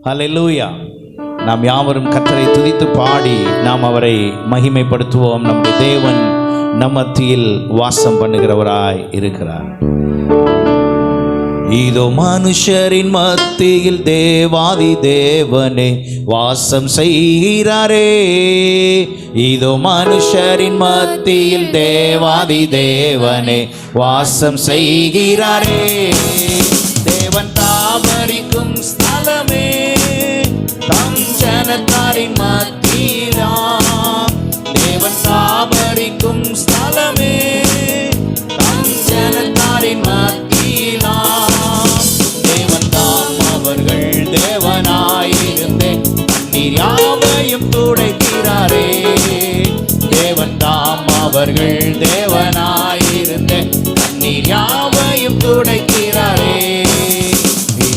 ஹல்லேலூயா. நாம் யாவரும் கர்த்தரை துதித்து பாடி நாம் அவரை மகிமைப்படுத்துவோம். நம்முடைய தேவன் நம் மத்தியில் வாசம் பண்ணுகிறவராய் இருக்கிறார். இதோ மனுஷரின் மத்தியில் தேவாதி தேவனே வாசம் செய்கிறாரே. இதோ மனுஷரின் மத்தியில் தேவாதி தேவனே வாசம் செய்கிறாரே. தேவன் தாவரிக்கும் ஸ்தலமே தம் ஜனத்தாரின் மத்தியிலாம். தேவன் தாவரிக்கும் ஸ்தலமே தம் ஜனத்தாரின் மத்தியிலாம். தேவன் தாம் அவர்கள் தேவனாயிருந்தே தண்ணீர் யாவையும் துடைக்கிறாரே. தேவன் தாம் அவர்கள் தேவனாயிருந்தே தண்ணீர் யாவையும் துடைக்கிறாரே.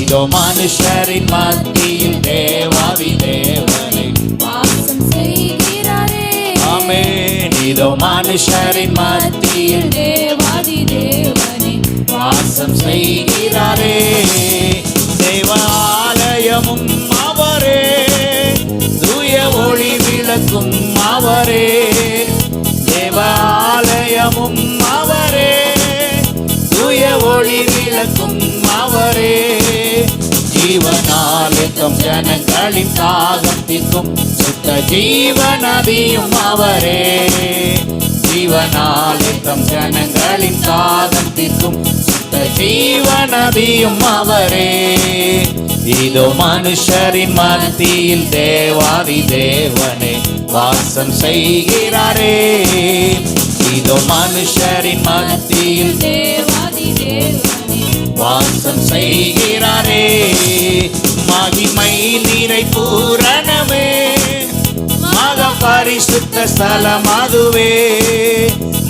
இதோ மனுஷரின் மத்தியில் தேவாதி தேவனை வாசம் செய்கிறாரே. ஆமென். இதோ மனுஷரின் மத்தியில் தேவாதி தேவனே வாசம் செய்கிறாரே. தேவாலயமும் அவரே, தூய ஒளி விளக்கும் அவரே. தேவாலயமும் அவரே, தூய ஒளி விளக்கும் அவரே. ஜீவனாலே தம் ஜனங்களின் தாகம் தீர்க்கும் சுத்த ஜீவநதியும் அவரே. ஜீவனாலே தம் ஜனங்களின் தாகம் தீர்க்கும் சுத்த ஜீவநதியும் அவரே. இதோ மனுஷரின் மத்தியில் தேவாதி தேவனே வாசம் செய்கிறாரே. இதோ மனுஷரின் மத்தியில் தேவாதி தேவனே வாசம் செய்கிறாரே. மகிமை நிறை பூரணமே மக பரிசுத்த ஸ்தலம் அதுவே.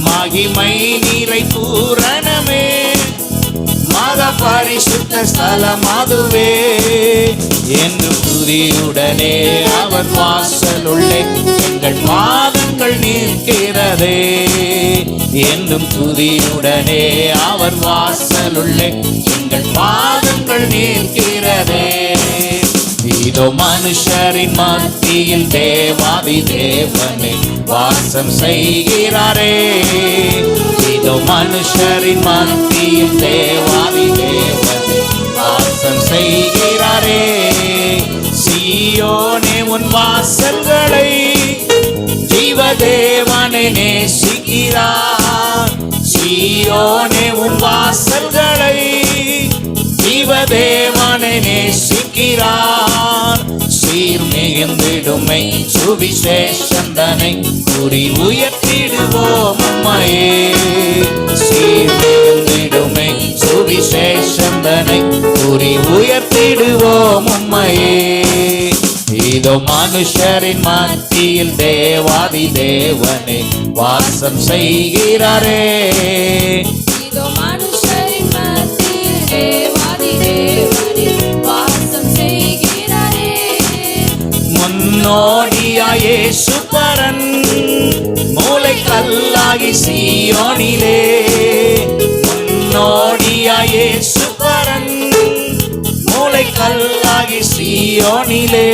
மகிமை நிறை பூரணமே மக பரிசுத்த ஸ்தலம் அதுவே. என்று துதியுடனே அவர் வாசலுள்ளே எங்கள் பாதங்கள் நிற்கிறதே. என்றும் துதியுடனே அவர் வாசலுள்ளே எங்கள் பாதங்கள் நிற்கிறதே. இதோ மனுஷரின் மத்தியில் தேவாதி தேவனே வாசம் செய்கிறாரே. இதோ மனுஷரின் மத்தியில் தேவாதி தேவனே வாசம் செய்கிறாரே. சீயோனே உன் வாசல்களை ஜீவதேவனை நேசிக்கிறார். சீயோனே உன் வாசல்களை ஜீவதேவனை நேசிக்கிறார். சீர் மிகுந்திடுமை சுவிசேஷந்தனை குறி உயர்த்திடுவோம் உம்மையே. சீர் மிகுந்திடுமை சுவிசேஷந்தனை குறி உயர்த்திடுவோம் உம்மையே. இதோ மனுஷரின் மத்தியில் தேவாதி தேவனே வாசம் செய்கிறாரே. இதோ மனுஷரின் மத்தியில் தேவாதி தேவனே வாசம் செய்கிறாரே. முன்னோடியாய் இயேசு பரன் மூலைக்கல்லாகி சீயோனிலே. முன்னோடியாய் இயேசு பரன் மூலைக்கல்லாகி சீயோனிலே.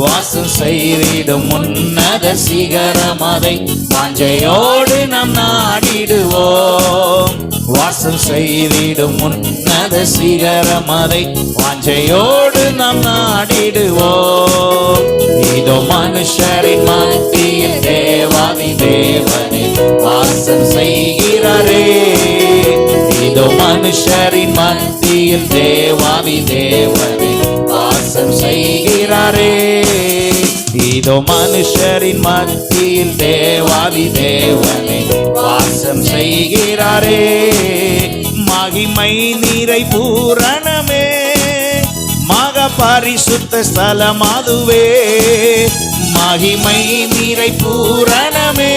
வாசம் செய்திடும் உன்னத சிகரம் அதை வாஞ்சையோடு நாம் நாடிடுவோம். வாசம் செய்திடும் உன்னத சிகரம் அதை வாஞ்சையோடு நாம் நாடிடுவோம். இதோ மனுஷரின் மத்தியில் தேவாதி தேவனே வாசம் செய்கிறாரே. இதோ மனுஷரின் மத்தியில் தேவாதி தேவனே வாசம் செய்கிறாரே. இதோ மனுஷரின் மத்தியில் தேவாதி தேவனே வாசம் செய்கிறாரே. மகிமை நிறை பூரணமே மக பரிசுத்த ஸ்தலம் அதுவே. மகிமை நிறை பூரணமே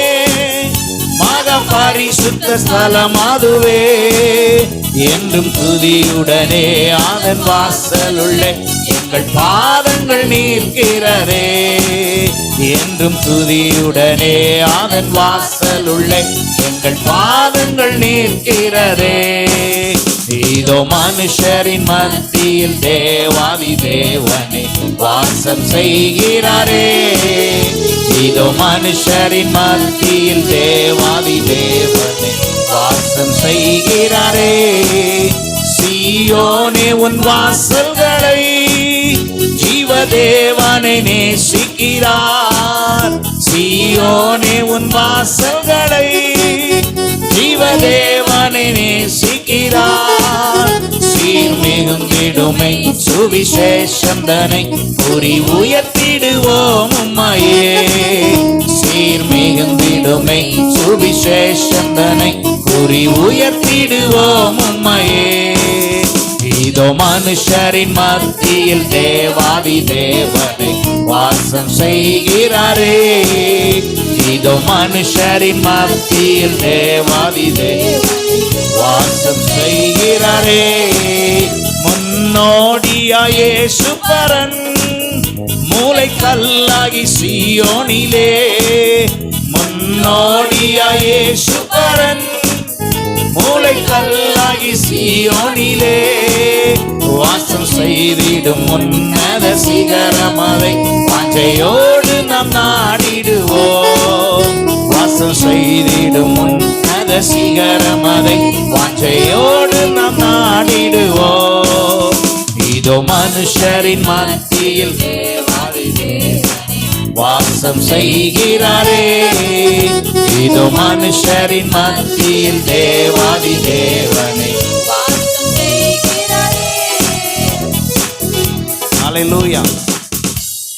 மக பரிசுத்த ஸ்தலம் அதுவே. என்றும் துதியுடனே அதன் வாசலுள்ளே எங்கள் பாதங்கள் நிற்கிறதே. என்றும் துதியுடனே அதன் வாசலுள்ளே எங்கள் பாதங்கள் நிற்கிறதே. இதோ மனுஷரின் மத்தியில் தேவாதி தேவனே வாசம் செய்கிறாரே. இதோ மனுஷரின் மத்தியில் தேவாதி தேவனே வாசம் செய்கிறாரே. சீயோனே உன் வாசல்களை ஜீவதேவனை நேசிக்கிறார். சீயோனே உன் வாசல்களை ஜீவதேவனை நேசிக்கிறார். சீர் மிகுந்திடுமை சுவிசேஷந்தனை குறி உயர்த்திடுவோம் உம்மையே. சீர் மிகுந்திடுமை சுவிசேஷந்தனை குறி உயர்த்திடுவோம் உம்மையே. இதோ மனுஷரின் மத்தியில் தேவாதி தேவனை வாசம் செய்கிறாரே. இதோ மனுஷரின் மத்தியில் தேவாதி தேவனை வாசம் செய்கிறாரே. முன்னோடியாய் இயேசு பரன் மூலை கல்லாகி சீயோனிலே. முன்னோடியாய் இயேசு பரன் மூலை கல்லாகி சீயோனிலே வாசம் செய்திடும் உன்னத சிகரமதை வாஞ்சையோடு நாம் நாடிடுவோம். வாசம் செய்திடும் உன்னத சிகரமதை வாஞ்சையோடு நாம் நாடிடுவோம். இதோ மனுஷரின் மத்தியில் தேவாதி தேவனே வாசம் செய்கிறாரே. இதோ மனுஷரின் மத்தியில் தேவாதி தேவனே வாசம் செய்கிறாரே. ஹல்லேலூயா.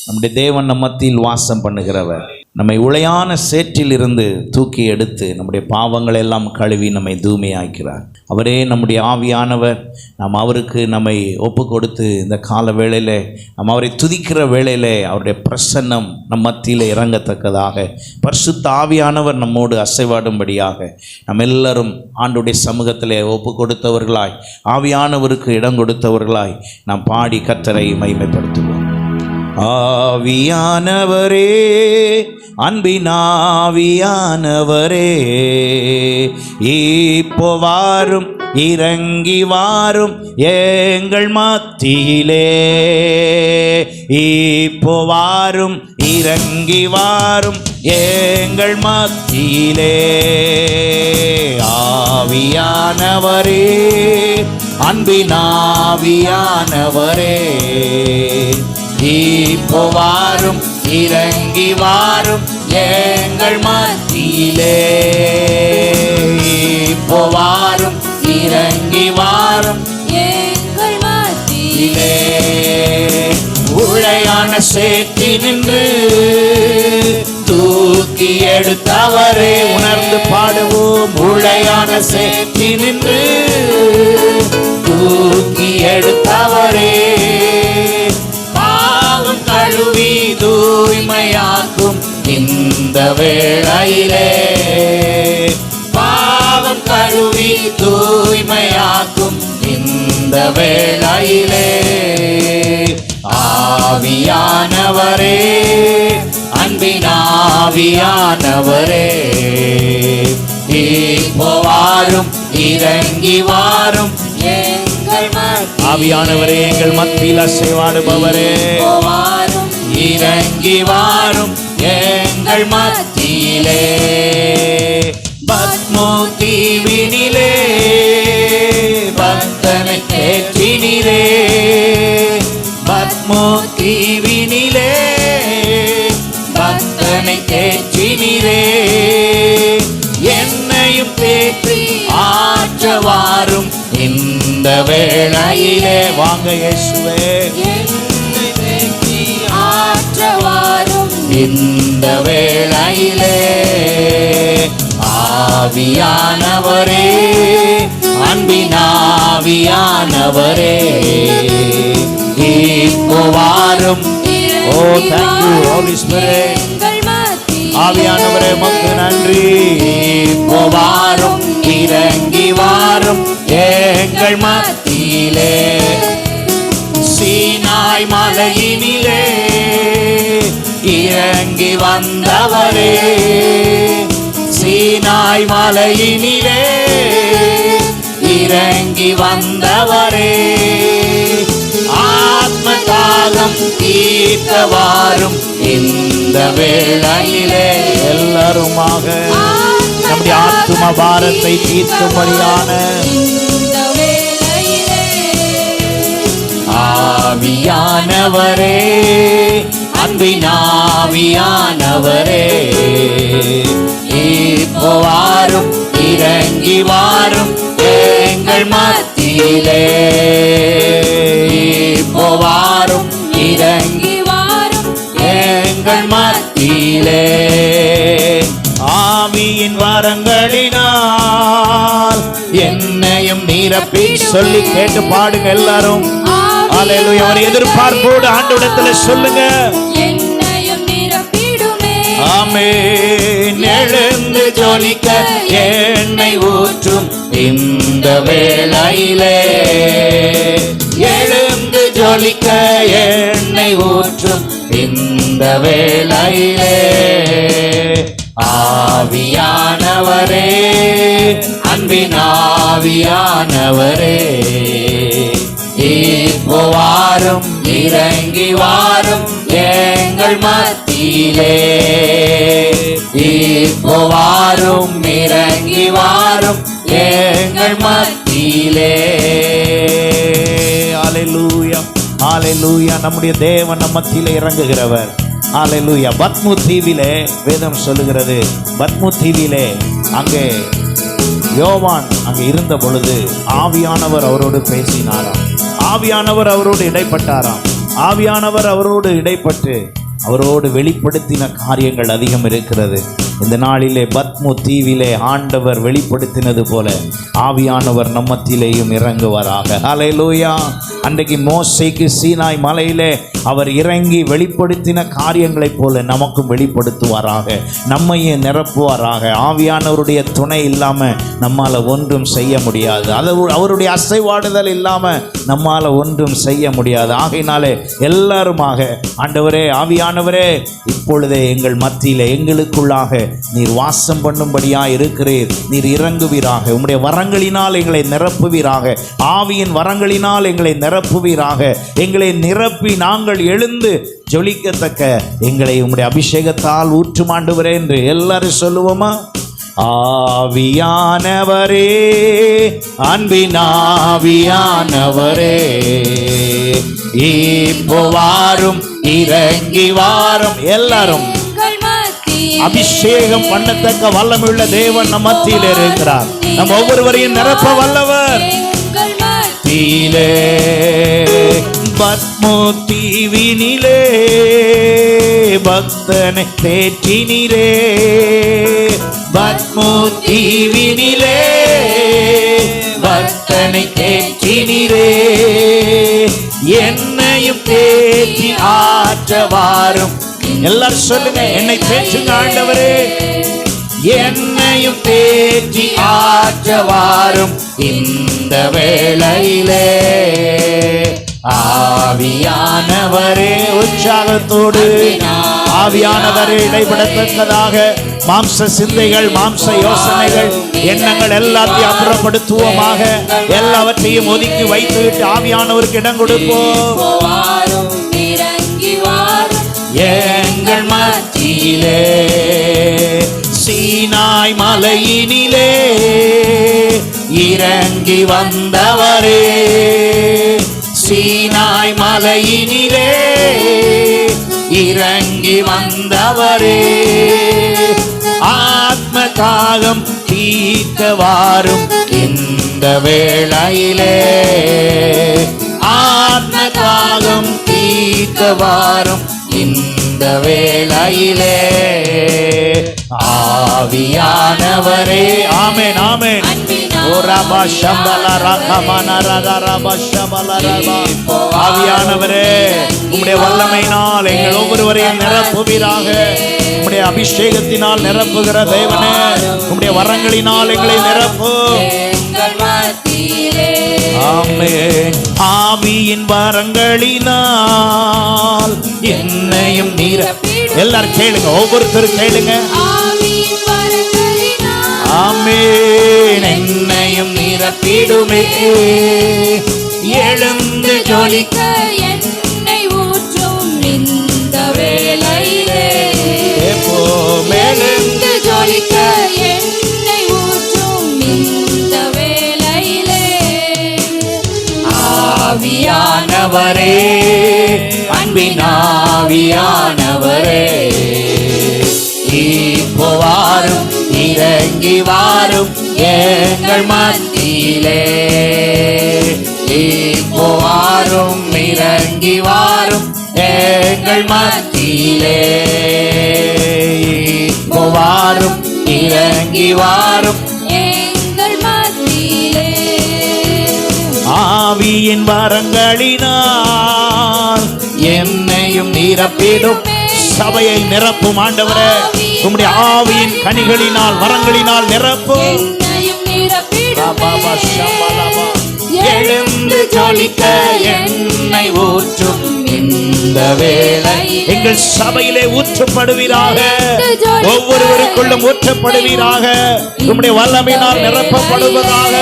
நம்முடைய தேவன் நம் மத்தியில் வாசம் பண்ணுகிறவர். நம்மை உளையான சேற்றில் இருந்து தூக்கி எடுத்து நம்முடைய பாவங்களை எல்லாம் கழுவி நம்மை தூய்மையாக்கிறார். அவரே நம்முடைய ஆவியானவர். நாம் அவருக்கு நம்மை ஒப்பு கொடுத்து இந்த கால வேளையில் நாம் அவரை துதிக்கிற வேளையில் அவருடைய பிரசன்னம் நம் மத்தியில் இறங்கத்தக்கதாக பரிசுத்த ஆவியானவர் நம்மோடு அசைவாடும்படியாக நம்ம எல்லாரும் ஆண்டுடைய சமூகத்தில் ஒப்பு கொடுத்தவர்களாய் ஆவியானவருக்கு இடம் கொடுத்தவர்களாய் நாம் பாடி கர்த்தரை மகிமைப்படுத்துவோம். ஆவியானவரே, அன்பின் ஆவியானவரே, இப்போ வாரும், இறங்கி வாரும் எங்கள் மத்தியிலே. இப்போ வாரும், இறங்கி வாரும் எங்கள் மத்தியிலே. ஆவியானவரே, அன்பின் ஆவியானவரே, இப்போ வாரும், இறங்கி வாரும் எங்கள் மத்தியிலே. இப்போ வாரும், இறங்கி வாரும் எங்கள் மத்தியிலே. உளையான சேற்றி நின்று தூக்கி எடுத்தவரே, உணர்ந்து பாடுவோம். உளையான சேற்றி நின்று தூக்கி எடுத்தவரே, பாவம் கழுவி தூய்மையாக்கும் இந்த வேளையிலே. பாவம் கழுவி தூய்மையாக்கும் இந்த வேளையிலே. ஆவியானவரே, அன்பின் ஆவியானவரே, இப்போ வாரும், இறங்கி வாரும் எங்கள் மத்தியிலே. ஆவியானவரே, எங்கள் மத்தியில் அசைவாடுபவரே, வாரும், இறங்கி வாரும் எங்கள் மத்தியிலே. பத்மோ தீவினிலே பக்தனை தேற்றினிலே. பத்மோ தீவினிலே பக்தனை தேற்றினிலே. என்னையும் தேற்றி ஆற்றவாரும் இந்த வேளையிலே. வாங்க இயேசுவே, என்னை தேற்றி ஆற்றவாரும் இந்த வேளையிலே. ஆவியானவரே, அன்பின் ஆவியானவரே, இப்போ வாரும். ஓ தேங்க்யூ ஹோலி ஸ்பிரிட். எங்கள் மத்தியிலே. ஆவியானவரே, உமக்கு நன்றி. இப்போ வாரும், இறங்கி வாரும் எங்கள் மத்தியிலே. சீனாய் மலையினிலே இறங்கி வந்தவரே, சீனாய் மலையினிலே இறங்கி வந்தவரே, ஆத்ம தாகம் தீர்க்க வாரும் இந்த வேளையிலே. எல்லாருமாக நம்முடைய ஆத்தும பாரத்தை தீர்க்கும்படியான இந்த வேளையிலே ஆவியானவரே, அன்பின் ஆவியானவரே, இப்போ வாரும், இறங்கி வாரும் எங்கள் மத்தியிலே. இப்போ வாரும், இறங்கி வாரும் எங்கள் மத்தியிலே. ஆவியின் வரங்களினால் என்னையும் நிரப்பி சொல்லி கேட்டு பாடுங்க எல்லாரும். அல்லேலூயா. ஒரு எதிர்பார்ப்போடு ஆண்டவரிடத்தில் சொல்லுங்க. என்னையும் நிரப்பிடுமே. ஆமென். எழுந்து ஜொலிக்க எண்ணெய் ஊற்றும் இந்த வேளையிலே. எழுந்து ஜொலிக்க எண்ணெய் ஊற்றும் இந்த வேளையிலே. ஆவியானவரே, அன்பின் ஆவியானவரே, இப்போ வாரும், இறங்கி வாரும் எங்கள் மத்தியிலே. இப்போ வாரும், இறங்கி வாரும் எங்கள் மத்தியிலே. அல்லேலூயா, அல்லேலூயா. நம்முடைய தேவன் நம் மத்தியிலே இறங்குகிறவர். அல்லேலூயா. பத்மு தீவிலே வேதம் சொல்லுகிறது, பத்மு தீவிலே அங்கே யோவான் அங்கே இருந்த பொழுது ஆவியானவர் அவரோடு பேசினாராம். ஆவியானவர் அவரோடு இடைப்பட்டாராம். ஆவியானவர் அவரோடு இடைப்பட்டு அவரோடு வெளிப்படுத்தின காரியங்கள் அதிகம் இருக்கிறது. இந்த நாளிலே பத்மு தீவிலே ஆண்டவர் வெளிப்படுத்தினது போல ஆவியானவர் நம்மத்திலேயும் இறங்குவாராக. அல்லேலூயா. அன்றைக்கு மோசேக்கு சீனாய் மலையிலே அவர் இறங்கி வெளிப்படுத்தின காரியங்களைப் போல நமக்கும் வெளிப்படுத்துவாராக, நம்மையும் நிரப்புவாராக. ஆவியானவருடைய துணை இல்லாமல் நம்மால் ஒன்றும் செய்ய முடியாது. அவருடைய அசைவாடுதல் இல்லாமல் நம்மால் ஒன்றும் செய்ய முடியாது. ஆகையினாலே எல்லாருமாக ஆண்டவரே, ஆவியானவரே, இப்பொழுதே எங்கள் மத்தியிலே எங்களுக்குள்ளாக நீர் வாசம் பண்ணும்படியாக இருக்கிறீர். நீர் இறங்குவீராக. உம்முடைய வரங்களினால் எங்களை நிரப்புவீராக. ஆவியின் வரங்களினால் எங்களை நிரப்புவீராக. எங்களை நிரப்பி நாங்கள் எழுந்து ஜொலிக்கத்தக்க எங்களை உம்முடைய அபிஷேகத்தால் ஊற்றும் ஆண்டவரே என்று எல்லாரும் சொல்லுவோமா? ஆவியானவரே, அன்பின் ஆவியானவரே, இப்போ வாரும், இறங்கி வாரும். எல்லாரும் அபிஷேகம் பண்ணத்தக்க வல்லமையுள்ள தேவன் நம் மத்தியில் இருக்கிறார். நம் ஒவ்வொருவரையும் நிரப்ப வல்லவர். தீலே பத்மு தீவினிலே பக்தனை தேற்றினீரே. பத்மு தீவினிலே பக்தனை தேற்றினீரே. என்னையும் தேற்றி ஆற்ற வாரும். எல்லாரும் சொல்லுங்க, என்னை தேற்றுங்க ஆண்டவரே. என்னையும் தேற்றி ஆற்ற வாரும் இந்த வேளையிலே. ஆவியானவரே, உற்சாகத்தோடு ஆவியானவரே இடைபடத்தக்கதாக மாம்ச சிந்தைகள், மாம்ச யோசனைகள், எண்ணங்கள் எல்லாத்தையும் அப்புறப்படுத்துவோமாக. எல்லாவற்றையும் ஒதுக்கி வைத்துவிட்டு ஆவியானவருக்கு இடம் கொடுப்போம். எங்கள் மத்தியிலே சீனாய் மலையினிலே இறங்கி வந்தவரே. சீனாய் மலையினிலே இறங்கி வந்தவரே. ஆத்ம தாகம் தீர்க்க வாரும் இந்த வேளையிலே. ஆத்ம தாகம் தீர்க்க வாரும் இந்த வேளையிலே. ஆவியானவரே, ஆமென், ஆமென். ஆவியானவரே, உம்முடைய வல்லமையினால் எங்கள் ஒவ்வொருவரையும் நிரப்புவீராக. உம்முடைய அபிஷேகத்தினால் நிரப்புகிற தேவனே, உம்முடைய வரங்களினால் எங்களை நிரப்பு. ஆமென். ஆவியின் வரங்களினால் என்னையும் நிரப்பி. எல்லாரும் கேளுங்க, ஒவ்வொருத்தரும் கேளுங்க. ஆமென். என்னை என்னையும் நிரப்பிடுமே. எழுந்து ஜொலிக்க என்னை ஊற்றும் இந்த வேளையிலே எழுந்து ஜொலிக்க என்னை ஊற்றும் இந்த வேளையிலே ஆவியானவரே, அன்பின் ஆவியானவரே, இப்போ வாரும், இறங்கி வாரும் எங்கள் மத்தியிலே. இப்போ வாரும், இறங்கி வாரும் எங்கள் மத்தியிலே. இப்போ வாரும், இறங்கி வாரும் எங்கள் மத்தியிலே. ஆவியின் வரங்களினால் என்னையும் நிரப்பிடும். சபையை நிரப்பும் ஆண்டவரே, உம்முடைய ஆவியின் கனிகளினால் வரங்களினால் நிரப்பும். என்னையும் நிரப்பிடுமே. எழுந்து ஜொலிக்க என்னை ஊற்றும் இந்த வேளை. எங்கள் சபையிலே ஊற்றப்படுவீராக, ஒவ்வொருவருக்குள்ளும் ஊற்றப்படுவீராக, உம்முடைய வல்லமையினால் நிரப்பப்படுவதாக.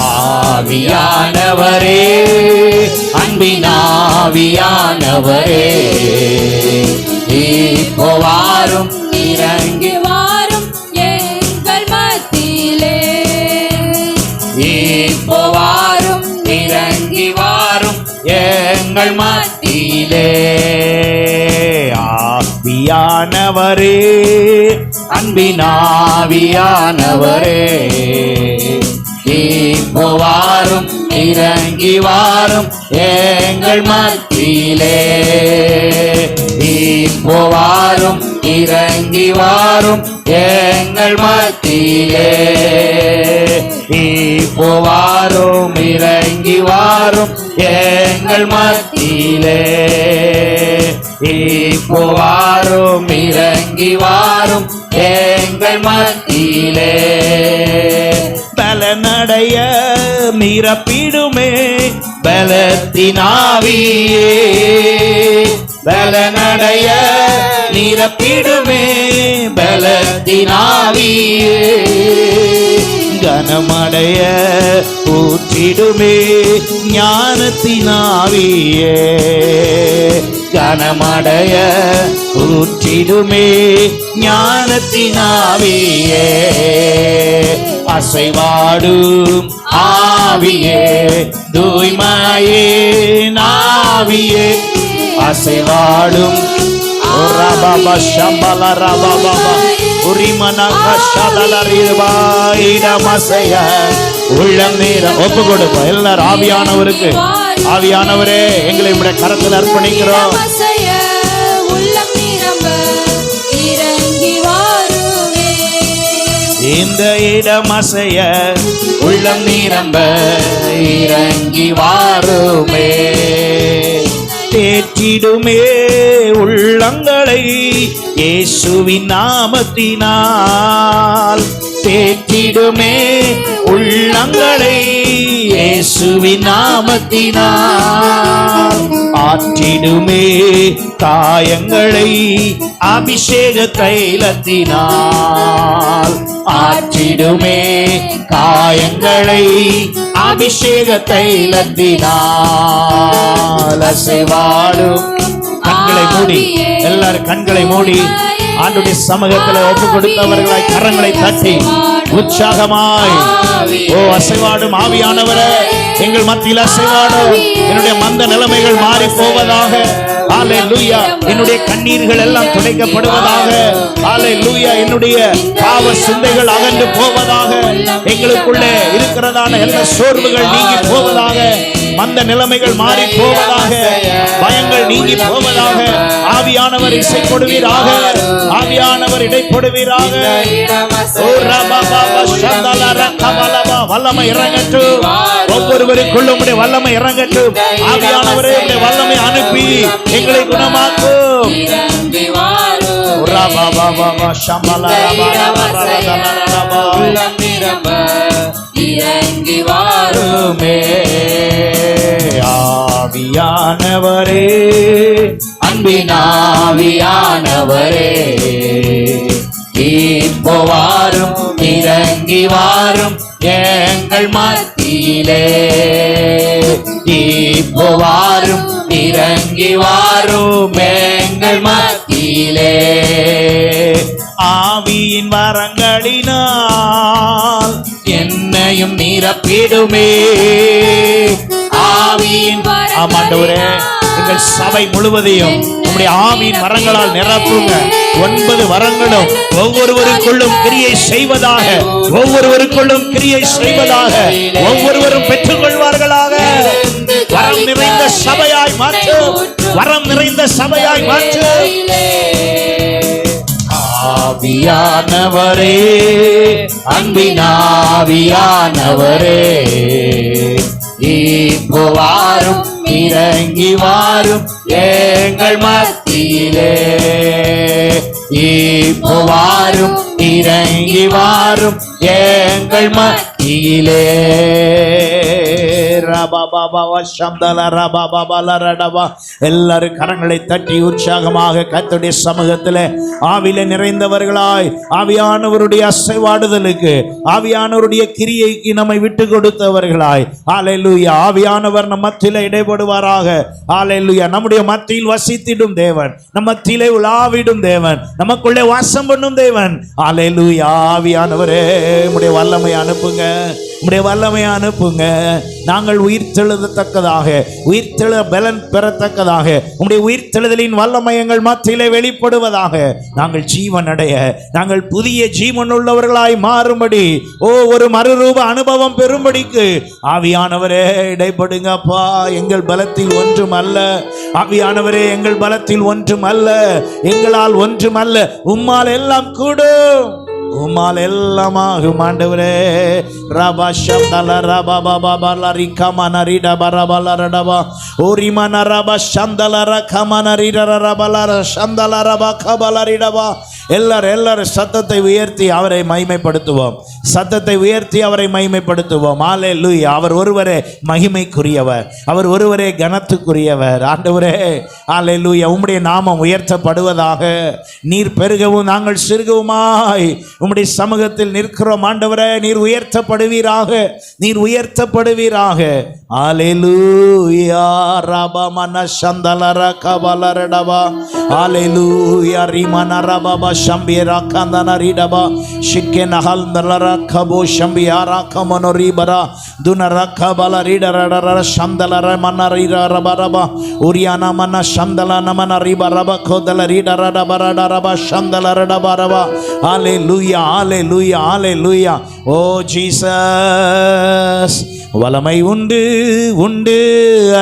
ஆவியானவரே, அன்பின் ஆவியானவரே, இப்போ வாரும், இறங்கி வாரும் எங்கள் மத்தியிலே. இப்போ வாரும், இறங்கி வாரும் எங்கள் மத்தியிலே. ஆவியானவரே, அன்பின் ஆவியானவரே, இப்போ வாரும், இறங்கி வாரும் எங்கள் மத்தியிலே. இப்போ வாரும், இறங்கி வாரும் எங்கள் மத்தியிலே. இப்போ வாரும், இறங்கி வாரும் எங்கள் மத்தியிலே. இப்போ வாரும், இறங்கி வாரும் எங்கள் மத்தியிலே. பலனடைய நிரப்பிடுமே பலத்தினாவியே. பலனடைய நிரப்பிடுமே பலத்தினாவியே. கனமடைய ஊற்றிடுமே ஞானத்தினாவியே. கனமடைய ஊற்றிடுமே ஞானத்தினாவியே. அசைவாடும் ஆவியே, தூய்மையே நாவியே, அசைவாடும் ரபாபா ஷம்பல ரபாபா உரிமனக ஷலலரிவா இடமசைய உள்ளம் நீர. ஒப்பு கொடுப்போம் எல்லாரும் ஆவியானவருக்கு. ஆவியானவரே, எங்களை உம்முடைய கரத்தில் அர்ப்பணிக்கிறோம். உள்ளம் நிரம்ப இறங்கி வாருமே. இந்த இடம் அசைய உள்ளம் நிரம்ப இறங்கி வாருமே. தேற்றிடுமே உள்ளங்களை இயேசுவின் நாமத்தினால். தேற்றிடுமே உள்ளங்களை இயேசுவின் நாமத்தினால். ஆற்றிடுமே காயங்களை அபிஷேக தைலத்தினால். ஆற்றிடுமே காயங்களை அபிஷேக தைலத்தினால். அசைவாடும். கண்களை மூடி, எல்லாரும் கண்களை மூடி ஆண்டுடைய சமூகத்தில் ஒப்பு கொடுத்தவர்களாய் கரங்களை தட்டி உற்சாகமாய், ஓ அசைவாடும் ஆவியானவரே, எங்கள் மத்தியில் அசைவாடும். என்னுடைய மந்த நிலைமைகள் மாறி போவதாக. ஹல்லேலூயா. என்னுடைய கண்ணீர்கள் எல்லாம் துடைக்கப்படுவதாக. ஹல்லேலூயா. என்னுடைய பாவ சிந்தைகள் அகன்று போவதாக. எங்களுக்குள்ளே இருக்கிறதான எல்லா சோர்வுகள் நீங்கி போவதாக. மந்த நிலைமைகள் மாறி போவதாக. பயங்கள் நீங்கி போவதாக. ஆவியானவர் இசை கொடுவீராக. ஆவியானவர் இடைப்படுவீராக. வல்லமை இறங்கட்டும். ஒவ்வொருவருக்குள்ளும் வல்லமை இறங்கட்டும். ஆவியானவரே, வல்லமை அனுப்பி எங்களை குணமாக்கும். இறங்கி வாருமே. ஆவியானவரே, அன்பின் ஆவியானவரே, இப்போ வாரும், இறங்கி இறங்கி வாரும் எங்கள் மத்தியிலே. இப்போ வாரும் இறங்கி வாரும் எங்கள் மத்தியிலே. ஆவியின் வரங்களினால் என்னையும் நிரப்பிடுமே. ஆவியின் ஆமாண்டவரே, எங்கள் சபை முழுவதையும் நம்முடைய ஆவியின் வரங்களால் நிரப்புங்க. 9 வரங்களும் ஒவ்வொருவருக்குள்ளும் கிரியை செய்வதாக, ஒவ்வொருவருக்குள்ளும் கிரியை செய்வதாக, ஒவ்வொருவரும் பெற்றுக்கொள்வார்களாக. வரம் நிறைந்த சபையாய் மாற்று, வரம் நிறைந்த சபையாய் மாற்று. ஆவியானவரே, அன்பினாவியானவரே, இப்போ வாரும் இறங்கி வாரும் எங்கள் மத்தியிலே. இப்போ வாரும் இறங்கி வாரும் எங்கள் மத்தியிலே. எல்லாரும் கரங்களை தட்டி உற்சாகமாக கர்த்தருடைய சமூகத்திலே ஆவியிலே நிறைந்தவர்களாய், ஆவியானவருடைய அசைவாடுதலுக்கு, ஆவியானவருடைய கிரியைக்கு நம்மை விட்டு கொடுத்தவர்களாய். ஹல்லேலூயா. ஆவியானவர் நம் மத்தியிலே இடைபடுவாராக. ஹல்லேலூயா. நம்முடைய மத்தியில் வசித்திடும் தேவன், நம் மத்தியிலே உலாவிடும் தேவன், நமக்குள்ளே வாசம் பண்ணும் தேவன். ஹல்லேலூயா. ஆவியானவரே, உம்முடைய வல்லமை அனுப்புங்க, உம்முடைய வல்லமை அனுப்புங்க. நாங்கள் உயிர்த்தெழுதத்தக்கதாக, உயிர்த்தெழ பலன் பெறத்தக்கதாக, உம்முடைய உயிர்த்தெழுதலின் வல்லமை எங்கள் மத்தியிலே வெளிப்படுவதாக. நாங்கள் ஜீவன் அடைய, நாங்கள் புதிய ஜீவன் உள்ளவர்களாய் மாறும்படி, ஒரு மறுரூப அனுபவம் பெறும்படிக்கு ஆவியானவரே இடைப்படுங்கப்பா. எங்கள் பலத்தில் ஒன்றும் அல்ல ஆவியானவரே, எங்கள் பலத்தில் ஒன்றும் அல்ல, எங்களால் ஒன்றும் அல்ல, உம்மால் எல்லாம் கூடும், உம்மால் எல்லாமாகும் ஆண்டவரே. ரபா சந்தல ரபா பாபா பலரி கமனரிட பரபலரடபா ஓரிமன ரபா சந்தல ரகமனரிட ரபலர சந்தல ரபா கபலரிடபா. எல்லாரும் சத்தத்தை உயர்த்தி அவரை மகிமைப்படுத்துவோம், சத்தத்தை உயர்த்தி அவரை மகிமைப்படுத்துவோம். ஹல்லேலூயா. அவர் ஒருவரே மகிமைக்குரியவர், அவர் ஒருவரே கனத்துக்குரியவர். ஆண்டவரே ஹல்லேலூயா, உம்முடைய நாமம் உயர்த்தப்படுவதாக. நீர் பெருகவும் நாங்கள் சிறுகவுமாய் உம்முடைய சமூகத்தில் நிற்கிறோம். ஆண்டவரே, நீர் உயர்த்தப்படுவீராக, நீர் உயர்த்தப்படுவீராக. ஹல்லேலூயா. ரபமன சந்தலர கபலரடபா. ஹல்லேலூயா. ரிமன ரபபா ஷம்பியரா கந்தனரிடபா ஷிக்கெனஹல் நலர கபோ ஷம்பியாரா கமனோரிபரா துனர கபலரிடரர சந்தலர மனரிர ரபரபா உரியானா மன சந்தலன மனரிபரப கோதலரிடரடபரடரப சந்தலரடபரபா. ஹல்லேலூயா. ஹல்லேலூயா. ஹல்லேலூயா. ஓ ஜீசஸ், வல்லமை உண்டு உண்டு,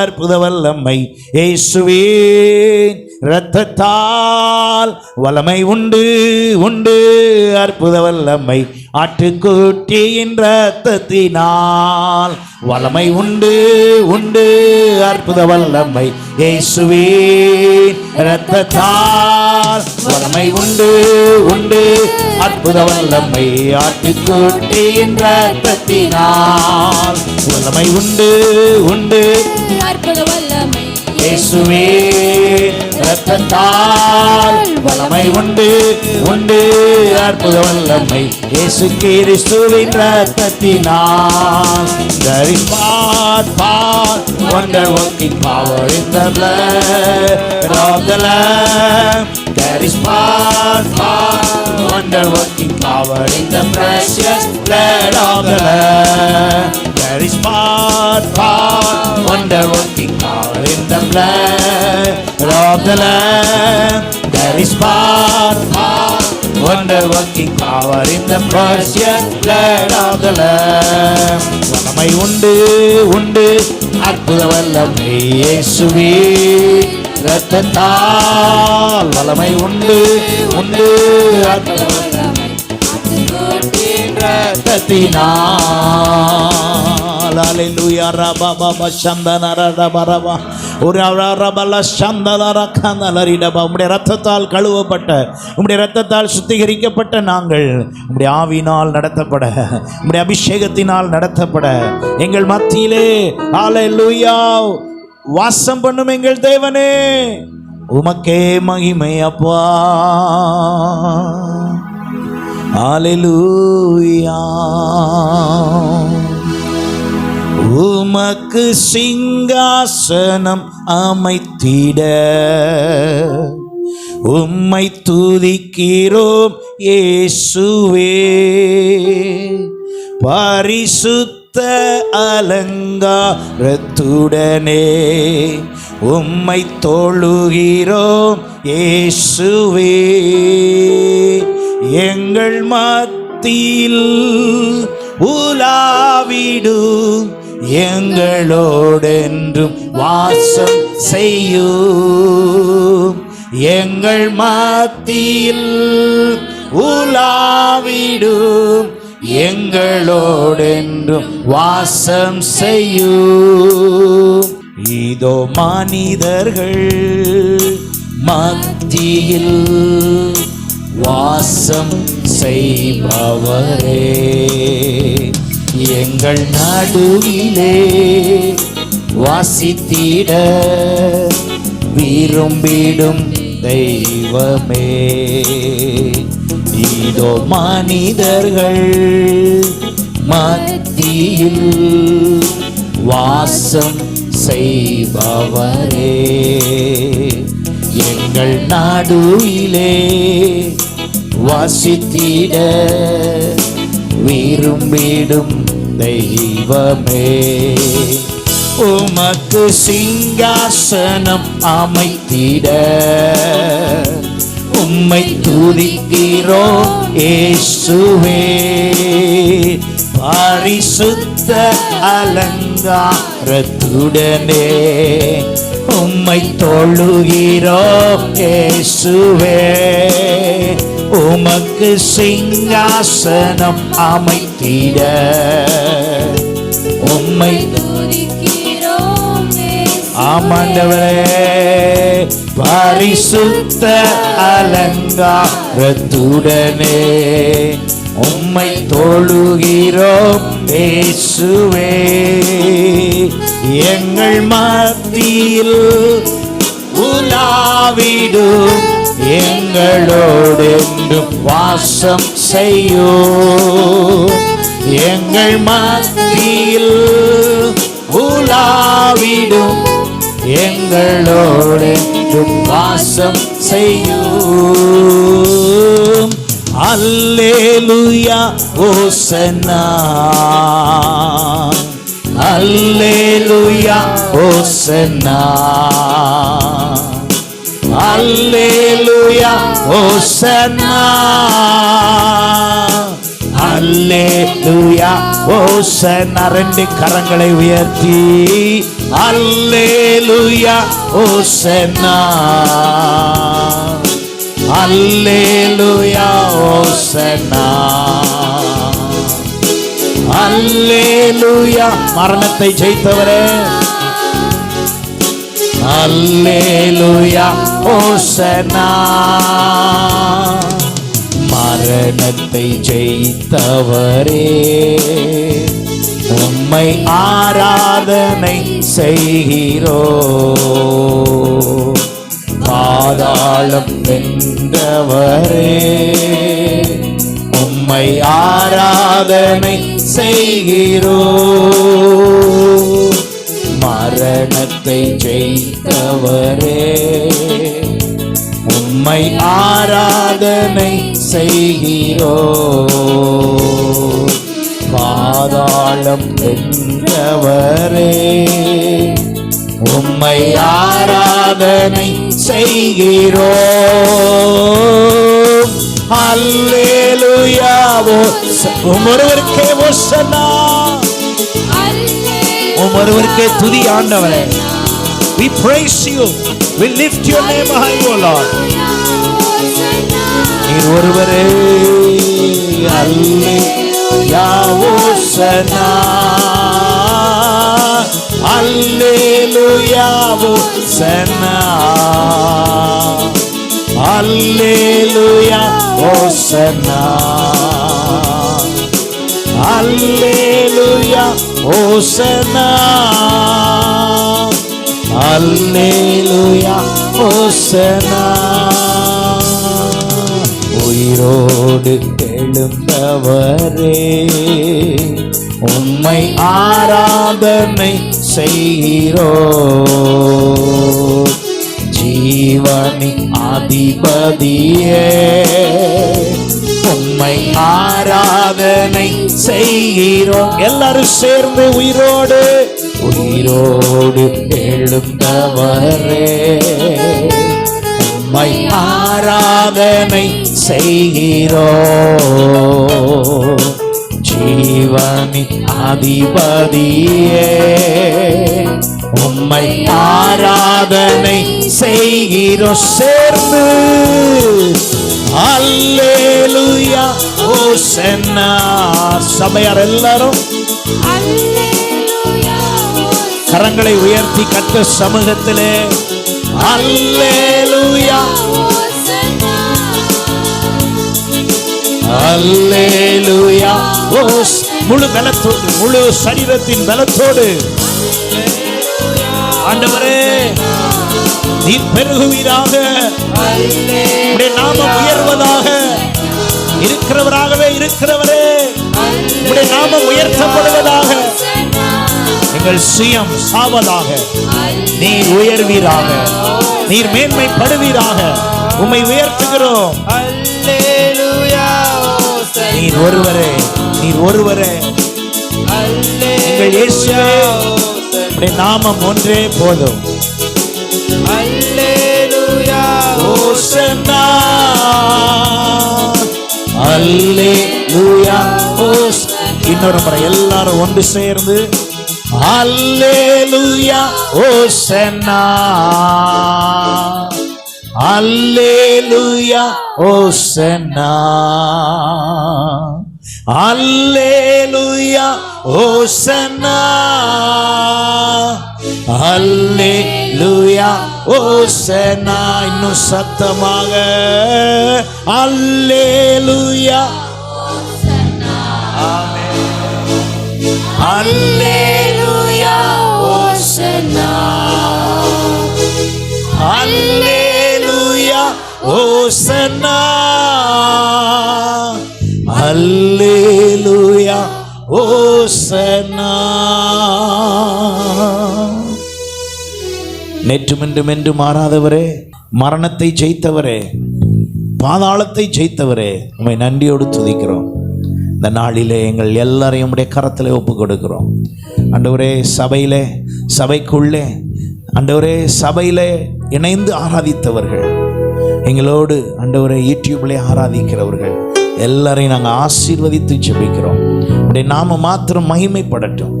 அற்புத வல்லமை இயேசுவின் இரத்தத்தால். வல்லமை உண்டு உண்டு, அற்புத வல்லமை ஆட்டுக்குட்டியின் இரத்தத்தினால். வல்லமை உண்டு உண்டு, அற்புத வல்லமை இயேசுவின் இரத்தத்தால். வல்லமை உண்டு உண்டு, அற்புத வல்லமை ஆட்டுக்குட்டியின் இரத்தத்தினால். வல்லமை உண்டு உண்டு, அற்புத வல்லமை இயேசுவின் இரத்தத்தால். வல்லமை உண்டு உண்டு, அற்புத வல்லமை இயேசு கிறிஸ்துவின் இரத்தத்தினால். There is power, wonder working power in the blood of the Lamb. There is power, wonder working power in the precious blood of the Lamb. There is power, wonder working power in the blood of the Lamb. There is power, wonder working power in the precious blood of the Lamb. வல்லமை உண்டு உண்டு, அற்புத வல்லமை இயேசுவின் இரத்தத்தால். வல்லமை உண்டு உண்டு, அற்புத வல்லமை இரத்தத்தினால். ஹல்லேலூயா. ரபா பாபா சந்தனர ரபரபா ஒரு ரபல சந்தனர கந்தலரிடபா. உம்முடைய இரத்தத்தால் கழுவப்பட்ட, உம்முடைய இரத்தத்தால் சுத்திகரிக்கப்பட்ட நாங்கள் உம்முடைய ஆவியினால் நடத்தப்பட, உம்முடைய அபிஷேகத்தினால் நடத்தப்பட எங்கள் மத்தியிலே ஹல்லேலூயா வாசம் பண்ணும் எங்கள் தேவனே, உமக்கே மகிமை அப்பா. அல்லேலூயா. உமக்கு சிங்காசனம் அமைத்திட உம்மை துதிக்கிறோம் இயேசுவே. பரிசுத்த அலங்காரத்துடனே உம்மை தொழுகிறோம் இயேசுவே. எங்கள் மத்தியில் உலாவிடும் எங்களோடென்றும் வாசம் செய்யும். எங்கள் மத்தியில் உலாவிடும் எங்களோடென்றும் வாசம் செய்யும். இதோ மனிதர்கள் மத்தியில் வாசம் செய்பவரே, எங்கள் நடுவிலே வாசித்திட விரும்பிடும் தெய்வமே. இதோ மனிதர்கள் மத்தியில் வாசம் செய்பவரே, எங்கள் நடுவிலே வாசித்திட விரும்பிடும் தெய்வமே. உமக்கு சிங்காசனம் அமைத்திட உம்மை துதிக்கிறோம் இயேசுவே. பரிசுத்த அலங்காரத்துடனே உம்மை தொழுகிறோம் இயேசுவே. உமக்கு சிங்காசனம் அமைத்திட உம்மை ஆமாண்டவரே. பரிசுத்த அலங்காரத்துடனே உம்மை தொழுகிறோம் இயேசுவே. எங்கள் மத்தியில் உலாவிடும் எங்களோடென்றும் வாசம் செய்யும். எங்கள் மத்தியில் உலாவிடும் எங்களோடென்றும் வாசம் செய்யும். அல்லேலூயா ஓசன்னா, அல்லேலூயா ஓசன்னா, அல்லேலூயா ஓசன்னா, அல்லேலூயா ஓசன்னா. ரெண்டு கரங்களை உயர்த்தி அல்லேலூயா ஓசன்னா, அல்லேலூயா ஓசன்னா, அல்லேலூயா. மரணத்தை ஜெயித்தவரே அல்லேலூயா ஓசன்னா. மரணத்தை ஜெயித்தவரே உம்மை ஆராதனை செய்கிறோம். பாதாளம் வென்றவரே உம்மை ஆராதனை செய்கிறோம். மரணத்தை ஜெயித்தவரே உம்மை ஆராதனை செய்கிறோம். பாதாளம் வென்றவரே உம்மை ஆராதனை செய்கிறோம். அல்லேலூயா. ஒருவருக்கே ஓசன்னா, ஒருவருக்கே துதி ஆண்டவரே. We praise you, we lift your name high, O Lord. நீர் ஒருவரே. அல்லேலூயா ஓசன்னா, அல்லேலூயா ஓசன்னா, அல்லேலூயா ஓசன்னா, அல்லேலூயா ஓசன்னா, அல்லேலூயா ஓசன்னா. உயிரோடு எழுந்தவரே, உம்மை ஆராதனை செய்கிறோம். ஜீவனின் அதிபதியே, உம்மை ஆராதனை செய்கிறோம். எல்லாரும் சேர்ந்து உயிரோடு எழுந்தவரே, உம்மை ஆராதனை செய்கிறோம். ஜீவனின் அதிபதியே, உம்மை ஆராதனை செய்கிறோம். சேர்ந்து அல்லேலூயா ஓசன்னா. சபையார் எல்லாரும் கரங்களை உயர்த்தி கர்த்தர் சமூகத்திலே அல்லேலூயா அல்லேலூயா ஓஸ். முழு பலத்தோடு, முழு சரீரத்தின் பலத்தோடு ஆண்டவரே நீர் பெருகுவீராக, உம்முடைய நாமம் உயர்வதாக. இருக்கிறவராகவே இருக்கிறவரே, உம்முடைய நாமம் உயர்த்தப்படுவதாக. எங்கள் சுயம் சாவதாக, நீர் உயர்வீராக, நீர் மேன்மைப்படுவீராக. உம்மை உயர்த்துகிறோம். நீர் ஒருவரே, நீர் ஒருவரே. எங்கள் இயேசுவே, உம்முடைய நாமம் ஒன்றே போதும். அல்லேலூயா ஓசன்னா, அல்லேலூயா ஓஸ். இன்னொரு முறை எல்லாரும் ஒன்று சேர்ந்து அல்லேலூயா ஓசன்னா, அல்லேலூயா ஓசன்னா, அல்லேலூயா ஓசன்னா, அல்லேலூயா ஓசன்னா. இன்னும் சத்தமாக அல்லேலூயா, அல்லேலூயா ஓசன்னா, அல்லேலூயா ஓசன்னா, அல்லேலூயா ஓசன்னா. நேற்றும் இன்றும் என்று மாறாதவரே, மரணத்தை ஜெயித்தவரே, பாதாளத்தை ஜெயித்தவரே, உம்மை நன்றியோடு துதிக்கிறோம். இந்த நாளிலே எங்கள் எல்லாரையும் உடைய கரத்தில் ஒப்பு கொடுக்கிறோம். ஆண்டவரே, சபையிலே, சபைக்குள்ளே, ஆண்டவரே, சபையிலே இணைந்து ஆராதித்தவர்கள், எங்களோடு ஆண்டவரே யூடியூப்லே ஆராதிக்கிறவர்கள் எல்லாரையும் நாங்கள் ஆசீர்வதித்து ஜெபிக்கிறோம். உடைய நாம மாத்திரம் மகிமைப்படட்டும்.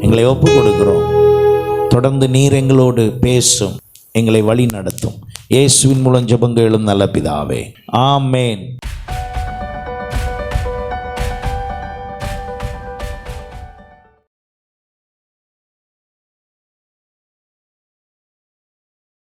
எங்களை ஒப்பு கொடுக்கிறோம். தொடர்ந்து நீர் எங்களோடு பேசும், எங்களை வழி நடத்தும். இயேசுவின் மூலம் ஜெபங்களும் நல்ல பிதாவே, ஆமேன்.